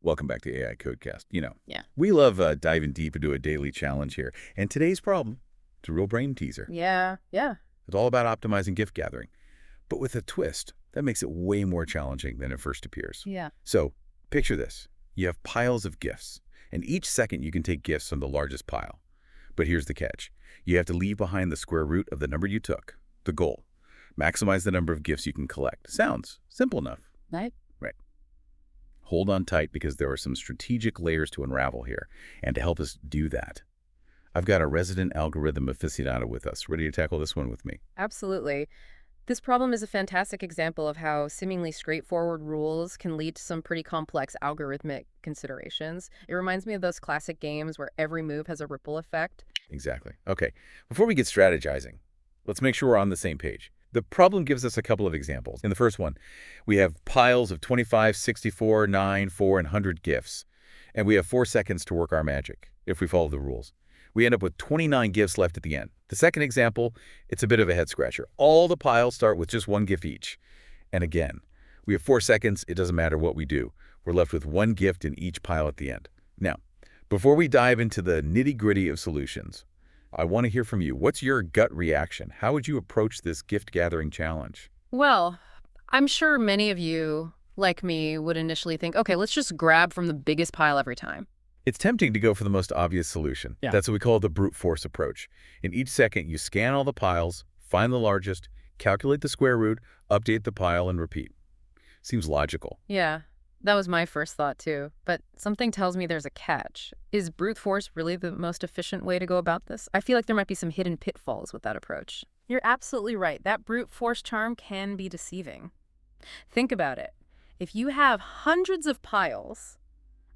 Welcome back to AI.Code.Cast. Yeah. We love diving deep into a daily challenge here. And today's problem, it's a real brain teaser. Yeah. It's all about optimizing gift gathering, but with a twist that makes it way more challenging than it first appears. Yeah. So picture this. You have piles of gifts, and each second you can take gifts from the largest pile. But here's the catch. You have to leave behind the square root of the number you took, the goal. Maximize the number of gifts you can collect. Sounds simple enough. Right. Right. Hold on tight because there are some strategic layers to unravel here. And to help us do that, I've got a resident algorithm aficionado with us, ready to tackle this one with me. Absolutely. This problem is a fantastic example of how seemingly straightforward rules can lead to some pretty complex algorithmic considerations. It reminds me of those classic games where every move has a ripple effect. Exactly. Okay, before we get strategizing, let's make sure we're on the same page. The problem gives us a couple of examples. In the first one, we have piles of 25, 64, 9, 4, and 100 gifts. And we have 4 seconds to work our magic, if we follow the rules. We end up with 29 gifts left at the end. The second example, it's a bit of a head-scratcher. All the piles start with just 1 gift each. And again, we have 4 seconds. It doesn't matter what we do. We're left with 1 gift in each pile at the end. Now, before we dive into the nitty-gritty of solutions, I want to hear from you. What's your gut reaction? How would you approach this gift-gathering challenge? Well, I'm sure many of you, like me, would initially think, okay, let's just grab from the biggest pile every time. It's tempting to go for the most obvious solution. Yeah. That's what we call the brute force approach. In each second, you scan all the piles, find the largest, calculate the square root, update the pile, and repeat. Seems logical. Yeah, that was my first thought too. But something tells me there's a catch. Is brute force really the most efficient way to go about this? I feel like there might be some hidden pitfalls with that approach. You're absolutely right. That brute force charm can be deceiving. Think about it. If you have hundreds of piles,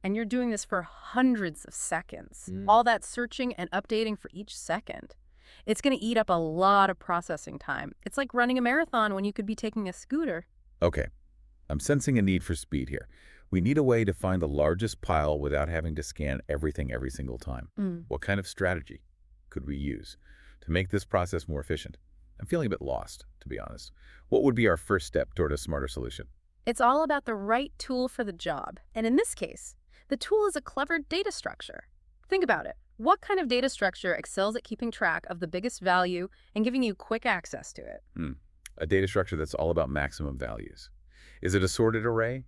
and you're doing this for hundreds of seconds, all that searching and updating for each second, it's going to eat up a lot of processing time. It's like running a marathon when you could be taking a scooter. Okay, I'm sensing a need for speed here. We need a way to find the largest pile without having to scan everything every single time. What kind of strategy could we use to make this process more efficient? I'm feeling a bit lost, to be honest. What would be our first step toward a smarter solution? It's all about the right tool for the job. And in this case, the tool is a clever data structure. Think about it. What kind of data structure excels at keeping track of the biggest value and giving you quick access to it? A data structure that's all about maximum values. Is it a sorted array?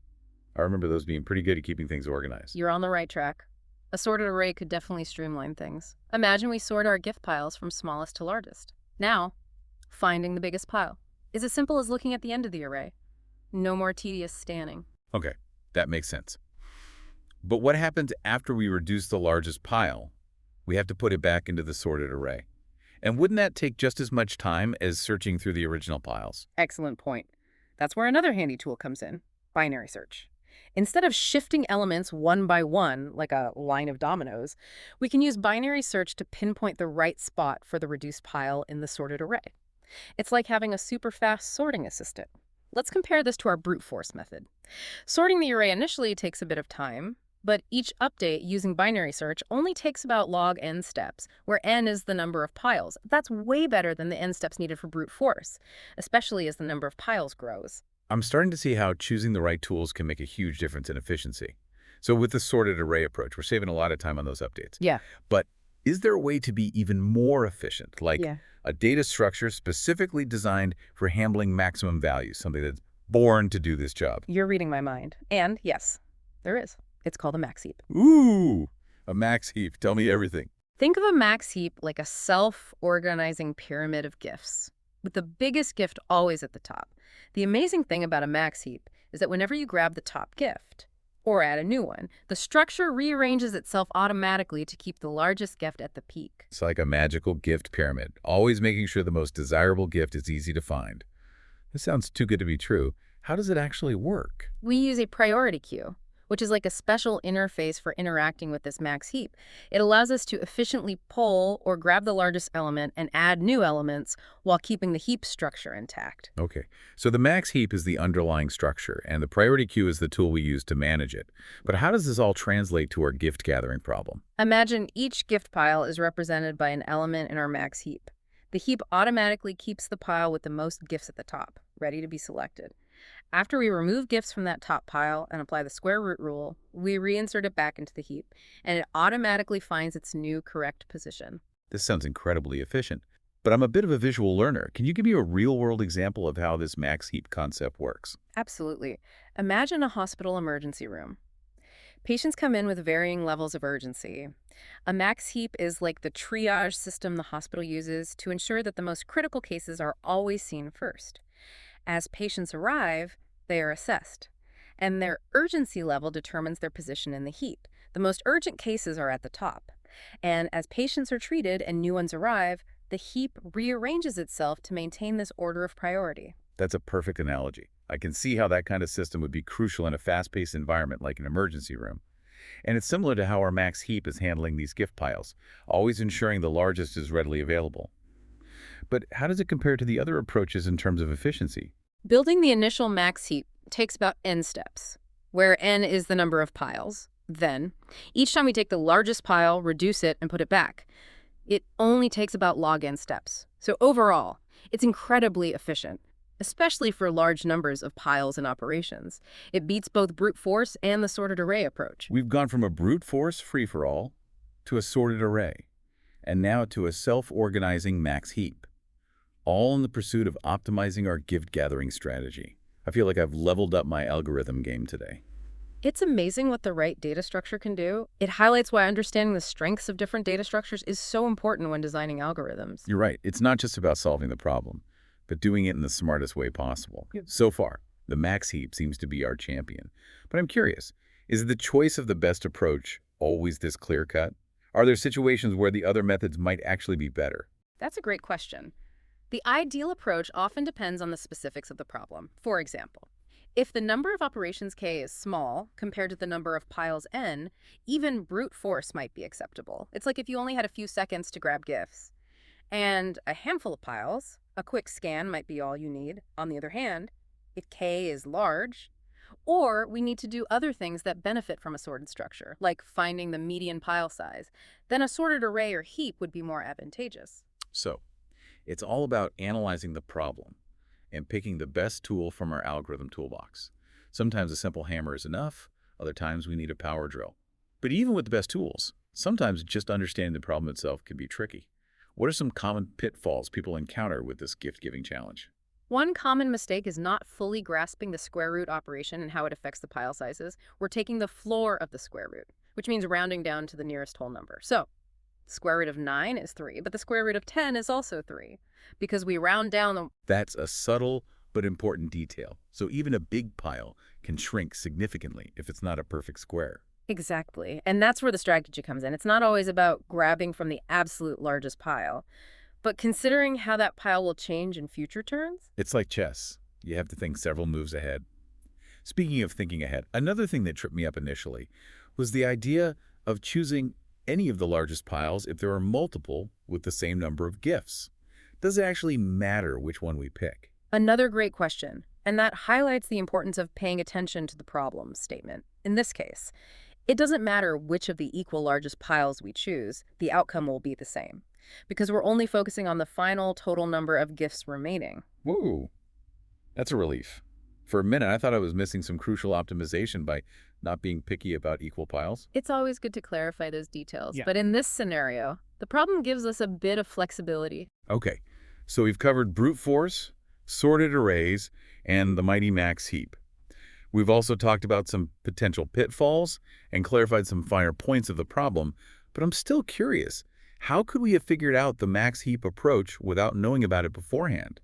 I remember those being pretty good at keeping things organized. You're on the right track. A sorted array could definitely streamline things. Imagine we sort our gift piles from smallest to largest. Now, finding the biggest pile is as simple as looking at the end of the array. No more tedious scanning. Okay, that makes sense. But what happens after we reduce the largest pile? We have to put it back into the sorted array. And wouldn't that take just as much time as searching through the original piles? Excellent point. That's where another handy tool comes in, binary search. Instead of shifting elements one by one, like a line of dominoes, we can use binary search to pinpoint the right spot for the reduced pile in the sorted array. It's like having a super fast sorting assistant. Let's compare this to our brute force method. Sorting the array initially takes a bit of time, but each update using binary search only takes about log n steps, where n is the number of piles. That's way better than the n steps needed for brute force, especially as the number of piles grows. I'm starting to see how choosing the right tools can make a huge difference in efficiency. So with the sorted array approach, we're saving a lot of time on those updates. Yeah. But is there a way to be even more efficient, like a data structure specifically designed for handling maximum values, something that's born to do this job? You're reading my mind. And yes, there is. It's called a max heap. Ooh, a max heap. Tell me everything. Think of a max heap like a self-organizing pyramid of gifts, with the biggest gift always at the top. The amazing thing about a max heap is that whenever you grab the top gift, or add a new one, the structure rearranges itself automatically to keep the largest gift at the peak. It's like a magical gift pyramid, always making sure the most desirable gift is easy to find. This sounds too good to be true. How does it actually work? We use a priority queue, which is like a special interface for interacting with this max heap. It allows us to efficiently pull or grab the largest element and add new elements while keeping the heap structure intact. Okay, so the max heap is the underlying structure, and the priority queue is the tool we use to manage it. But how does this all translate to our gift gathering problem? Imagine each gift pile is represented by an element in our max heap. The heap automatically keeps the pile with the most gifts at the top, ready to be selected. After we remove gifts from that top pile and apply the square root rule, we reinsert it back into the heap, and it automatically finds its new correct position. This sounds incredibly efficient. But I'm a bit of a visual learner. Can you give me a real-world example of how this max heap concept works? Absolutely. Imagine a hospital emergency room. Patients come in with varying levels of urgency. A max heap is like the triage system the hospital uses to ensure that the most critical cases are always seen first. As patients arrive, they are assessed, and their urgency level determines their position in the heap. The most urgent cases are at the top, and as patients are treated and new ones arrive, the heap rearranges itself to maintain this order of priority. That's a perfect analogy. I can see how that kind of system would be crucial in a fast-paced environment like an emergency room. And it's similar to how our max heap is handling these gift piles, always ensuring the largest is readily available. But how does it compare to the other approaches in terms of efficiency? Building the initial max heap takes about n steps, where n is the number of piles. Then, each time we take the largest pile, reduce it, and put it back, it only takes about log n steps. So overall, it's incredibly efficient, especially for large numbers of piles and operations. It beats both brute force and the sorted array approach. We've gone from a brute force free-for-all to a sorted array, and now to a self-organizing max heap, all in the pursuit of optimizing our gift-gathering strategy. I feel like I've leveled up my algorithm game today. It's amazing what the right data structure can do. It highlights why understanding the strengths of different data structures is so important when designing algorithms. You're right. It's not just about solving the problem, but doing it in the smartest way possible. Yep. So far, the max heap seems to be our champion. But I'm curious, is the choice of the best approach always this clear-cut? Are there situations where the other methods might actually be better? That's a great question. The ideal approach often depends on the specifics of the problem. For example, if the number of operations k is small compared to the number of piles n, even brute force might be acceptable. It's like if you only had a few seconds to grab gifts. And a handful of piles, a quick scan might be all you need. On the other hand, if k is large, or we need to do other things that benefit from a sorted structure, like finding the median pile size, then a sorted array or heap would be more advantageous. So, it's all about analyzing the problem and picking the best tool from our algorithm toolbox. Sometimes a simple hammer is enough, other times we need a power drill. But even with the best tools, sometimes just understanding the problem itself can be tricky. What are some common pitfalls people encounter with this gift-giving challenge? One common mistake is not fully grasping the square root operation and how it affects the pile sizes. We're taking the floor of the square root, which means rounding down to the nearest whole number. So, the square root of 9 is 3, but the square root of 10 is also 3, because we round down the... That's a subtle but important detail. So even a big pile can shrink significantly if it's not a perfect square. Exactly. And that's where the strategy comes in. It's not always about grabbing from the absolute largest pile, but considering how that pile will change in future turns. It's like chess. You have to think several moves ahead. Speaking of thinking ahead, another thing that tripped me up initially was the idea of choosing any of the largest piles if there are multiple with the same number of gifts. Does it actually matter which one we pick? Another great question, and that highlights the importance of paying attention to the problem statement. In this case, it doesn't matter which of the equal largest piles we choose, the outcome will be the same, because we're only focusing on the final total number of gifts remaining. Whoa, that's a relief. For a minute, I thought I was missing some crucial optimization by not being picky about equal piles. It's always good to clarify those details, Yeah. but in this scenario, the problem gives us a bit of flexibility. Okay, so we've covered brute force, sorted arrays, and the mighty max heap. We've also talked about some potential pitfalls and clarified some finer points of the problem, but I'm still curious. How could we have figured out the max heap approach without knowing about it beforehand?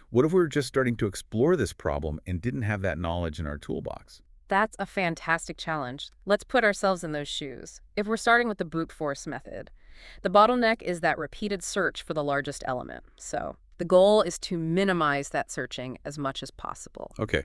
What if we were just starting to explore this problem and didn't have that knowledge in our toolbox? That's a fantastic challenge. Let's put ourselves in those shoes. If we're starting with the brute force method, the bottleneck is that repeated search for the largest element. So the goal is to minimize that searching as much as possible. Okay,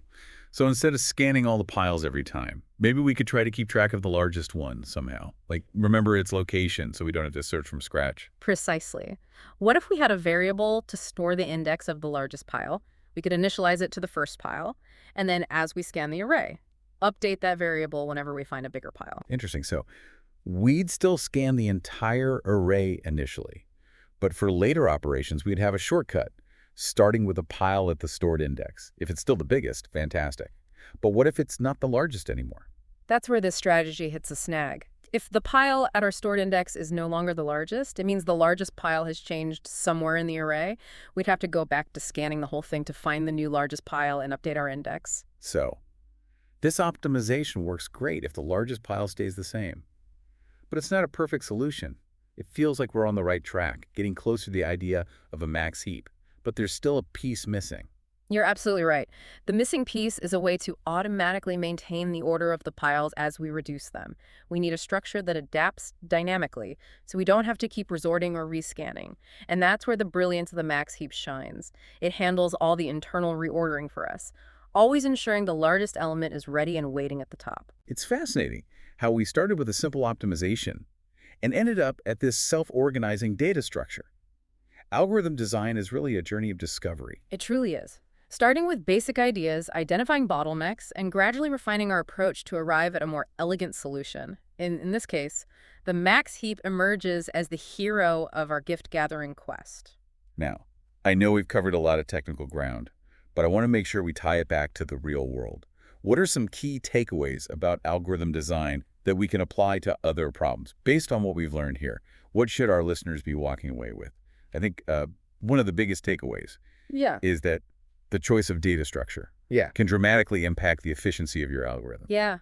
so instead of scanning all the piles every time, maybe we could try to keep track of the largest one somehow. Like, remember its location so we don't have to search from scratch. Precisely. What if we had a variable to store the index of the largest pile? We could initialize it to the first pile, and then as we scan the array, update that variable whenever we find a bigger pile. Interesting. So we'd still scan the entire array initially, but for later operations, we'd have a shortcut. starting with a pile at the stored index. If it's still the biggest, fantastic. But what if it's not the largest anymore? That's where this strategy hits a snag. If the pile at our stored index is no longer the largest, it means the largest pile has changed somewhere in the array. We'd have to go back to scanning the whole thing to find the new largest pile and update our index. So, this optimization works great if the largest pile stays the same. But it's not a perfect solution. It feels like we're on the right track, getting closer to the idea of a max heap. But there's still a piece missing. You're absolutely right. The missing piece is a way to automatically maintain the order of the piles as we reduce them. We need a structure that adapts dynamically, so we don't have to keep resorting or rescanning. And that's where the brilliance of the max heap shines. It handles all the internal reordering for us, always ensuring the largest element is ready and waiting at the top. It's fascinating how we started with a simple optimization and ended up at this self-organizing data structure. Algorithm design is really a journey of discovery. It truly is. Starting with basic ideas, identifying bottlenecks, and gradually refining our approach to arrive at a more elegant solution. In this case, the max heap emerges as the hero of our gift-gathering quest. Now, I know we've covered a lot of technical ground, but I want to make sure we tie it back to the real world. What are some key takeaways about algorithm design that we can apply to other problems? Based on what we've learned here, what should our listeners be walking away with? I think one of the biggest takeaways is that the choice of data structure can dramatically impact the efficiency of your algorithm. Yeah.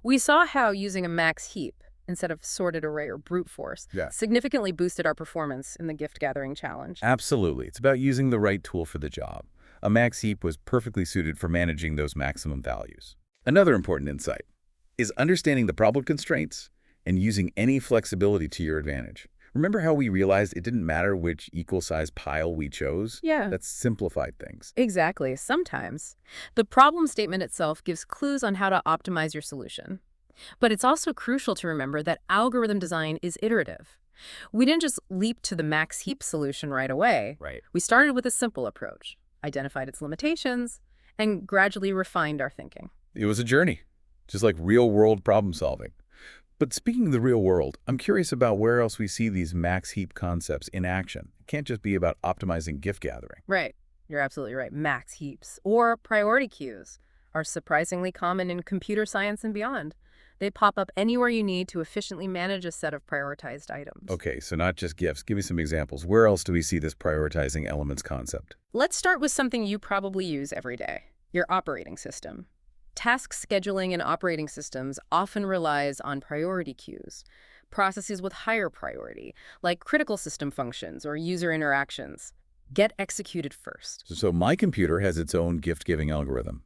We saw how using a max heap instead of sorted array or brute force significantly boosted our performance in the gift-gathering challenge. Absolutely. It's about using the right tool for the job. A max heap was perfectly suited for managing those maximum values. Another important insight is understanding the problem constraints and using any flexibility to your advantage. Remember how we realized it didn't matter which equal-sized pile we chose? Yeah. That simplified things. Exactly. Sometimes. The problem statement itself gives clues on how to optimize your solution. But it's also crucial to remember that algorithm design is iterative. We didn't just leap to the max heap solution right away. Right. We started with a simple approach, identified its limitations, and gradually refined our thinking. It was a journey, just like real-world problem solving. But speaking of the real world, I'm curious about where else we see these max heap concepts in action. It can't just be about optimizing gift gathering. Right. You're absolutely right. Max heaps or priority queues are surprisingly common in computer science and beyond. They pop up anywhere you need to efficiently manage a set of prioritized items. Okay, so not just gifts. Give me some examples. Where else do we see this prioritizing elements concept? Let's start with something you probably use every day, your operating system. Task scheduling in operating systems often relies on priority queues, processes with higher priority, like critical system functions or user interactions, get executed first. So my computer has its own gift-giving algorithm,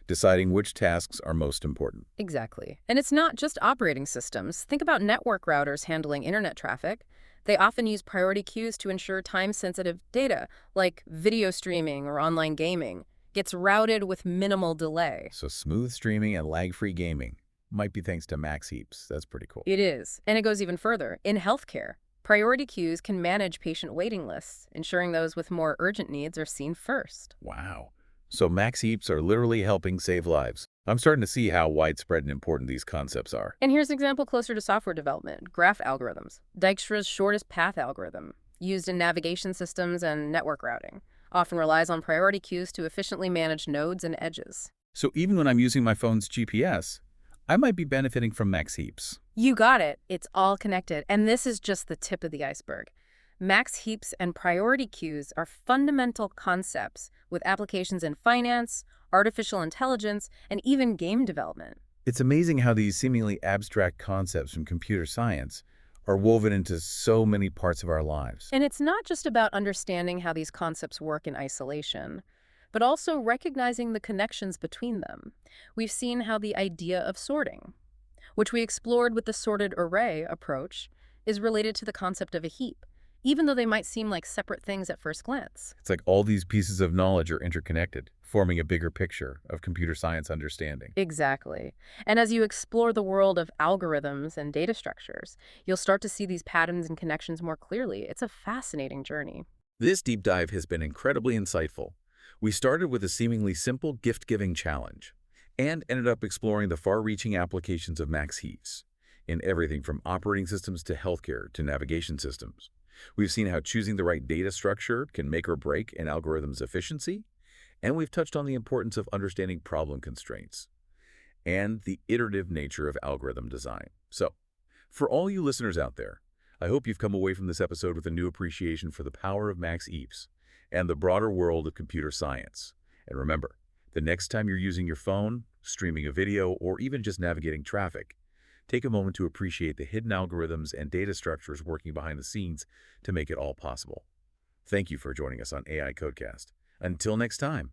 deciding which tasks are most important. Exactly. And it's not just operating systems. Think about network routers handling internet traffic. They often use priority queues to ensure time-sensitive data, like video streaming or online gaming, gets routed with minimal delay. So smooth streaming and lag-free gaming might be thanks to max heaps. That's pretty cool. It is. And it goes even further. In healthcare, priority queues can manage patient waiting lists, ensuring those with more urgent needs are seen first. Wow. So max heaps are literally helping save lives. I'm starting to see how widespread and important these concepts are. And here's an example closer to software development, graph algorithms. Dijkstra's shortest path algorithm, used in navigation systems and network routing, often relies on priority queues to efficiently manage nodes and edges. So even when I'm using my phone's GPS, I might be benefiting from max heaps. You got it. It's all connected. And this is just the tip of the iceberg. Max heaps and priority queues are fundamental concepts with applications in finance, artificial intelligence, and even game development. It's amazing how these seemingly abstract concepts from computer science are woven into so many parts of our lives. And it's not just about understanding how these concepts work in isolation, but also recognizing the connections between them. We've seen how the idea of sorting, which we explored with the sorted array approach, is related to the concept of a heap, even though they might seem like separate things at first glance. It's like all these pieces of knowledge are interconnected, forming a bigger picture of computer science understanding. Exactly. And as you explore the world of algorithms and data structures, you'll start to see these patterns and connections more clearly. It's a fascinating journey. This deep dive has been incredibly insightful. We started with a seemingly simple gift-giving challenge and ended up exploring the far-reaching applications of max heaps in everything from operating systems to healthcare to navigation systems. We've seen how choosing the right data structure can make or break an algorithm's efficiency, and we've touched on the importance of understanding problem constraints and the iterative nature of algorithm design. So, for all you listeners out there, I hope you've come away from this episode with a new appreciation for the power of Max Heaps and the broader world of computer science. And remember, the next time you're using your phone, streaming a video, or even just navigating traffic, take a moment to appreciate the hidden algorithms and data structures working behind the scenes to make it all possible. Thank you for joining us on AI.Code.Cast. Until next time.